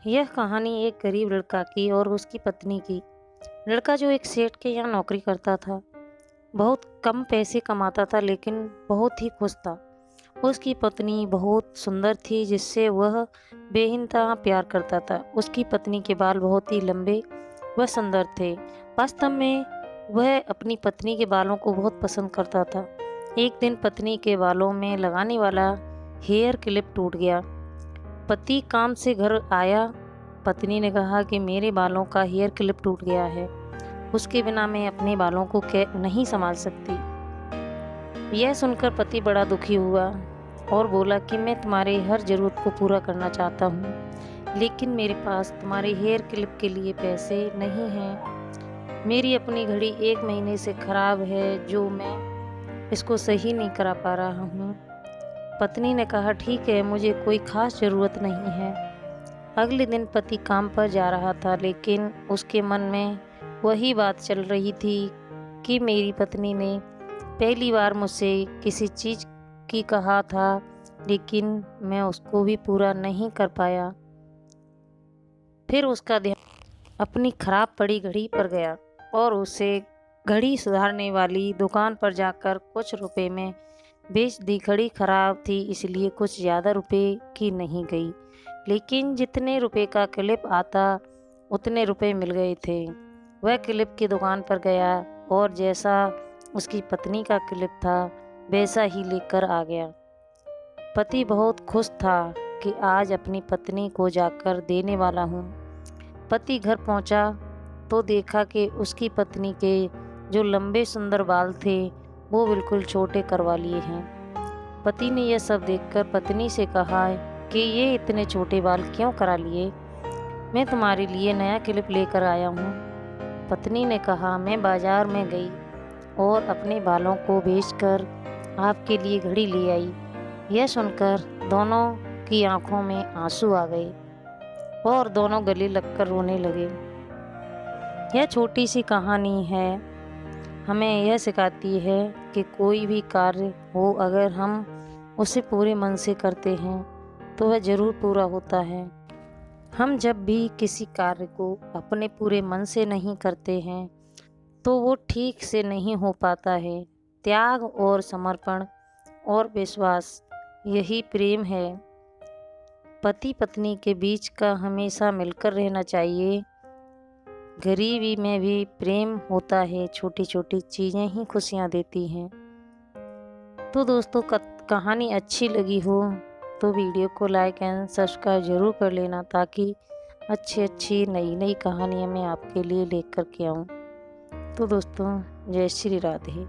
यह कहानी एक गरीब लड़का की और उसकी पत्नी की। लड़का जो एक सेठ के यहाँ नौकरी करता था, बहुत कम पैसे कमाता था लेकिन बहुत ही खुश था। उसकी पत्नी बहुत सुंदर थी जिससे वह बेइंतहा प्यार करता था। उसकी पत्नी के बाल बहुत ही लंबे व सुंदर थे। वास्तव में वह अपनी पत्नी के बालों को बहुत पसंद करता था। एक दिन पत्नी के बालों में लगाने वाला हेयर क्लिप टूट गया। पति काम से घर आया। पत्नी ने कहा कि मेरे बालों का हेयर क्लिप टूट गया है, उसके बिना मैं अपने बालों को नहीं संभाल सकती। यह सुनकर पति बड़ा दुखी हुआ और बोला कि मैं तुम्हारे हर ज़रूरत को पूरा करना चाहता हूँ, लेकिन मेरे पास तुम्हारे हेयर क्लिप के लिए पैसे नहीं हैं। मेरी अपनी घड़ी 1 महीने से खराब है, जो मैं इसको सही नहीं करा पा रहा हूँ। पत्नी ने कहा ठीक है, मुझे कोई ख़ास ज़रूरत नहीं है। अगले दिन पति काम पर जा रहा था लेकिन उसके मन में वही बात चल रही थी कि मेरी पत्नी ने पहली बार मुझसे किसी चीज़ की कहा था, लेकिन मैं उसको भी पूरा नहीं कर पाया। फिर उसका ध्यान अपनी खराब पड़ी घड़ी पर गया और उसे घड़ी सुधारने वाली दुकान पर जाकर कुछ रुपए में बेच दी। घड़ी खराब थी इसलिए कुछ ज़्यादा रुपए की नहीं गई, लेकिन जितने रुपए का क्लिप आता उतने रुपए मिल गए थे। वह क्लिप की दुकान पर गया और जैसा उसकी पत्नी का क्लिप था वैसा ही लेकर आ गया। पति बहुत खुश था कि आज अपनी पत्नी को जाकर देने वाला हूँ। पति घर पहुँचा तो देखा कि उसकी पत्नी के जो लंबे सुंदर बाल थे वो बिल्कुल छोटे करवा लिए हैं। पति ने यह सब देखकर पत्नी से कहा कि ये इतने छोटे बाल क्यों करा लिए? मैं तुम्हारे लिए नया क्लिप लेकर आया हूँ। पत्नी ने कहा मैं बाजार में गई और अपने बालों को बेचकर आपके लिए घड़ी ले आई। यह सुनकर दोनों की आंखों में आंसू आ गए और दोनों गले लगकर रोने लगे। यह छोटी सी कहानी है, हमें यह सिखाती है कि कोई भी कार्य हो अगर हम उसे पूरे मन से करते हैं तो वह ज़रूर पूरा होता है। हम जब भी किसी कार्य को अपने पूरे मन से नहीं करते हैं तो वो ठीक से नहीं हो पाता है। त्याग और समर्पण और विश्वास, यही प्रेम है। पति पत्नी के बीच का हमेशा मिलकर रहना चाहिए। गरीबी में भी प्रेम होता है, छोटी छोटी चीज़ें ही खुशियाँ देती हैं। तो दोस्तों, कहानी अच्छी लगी हो तो वीडियो को लाइक एंड सब्सक्राइब ज़रूर कर लेना, ताकि अच्छी नई नई कहानियाँ मैं आपके लिए लेकर के आऊँ। तो दोस्तों, जय श्री राधे।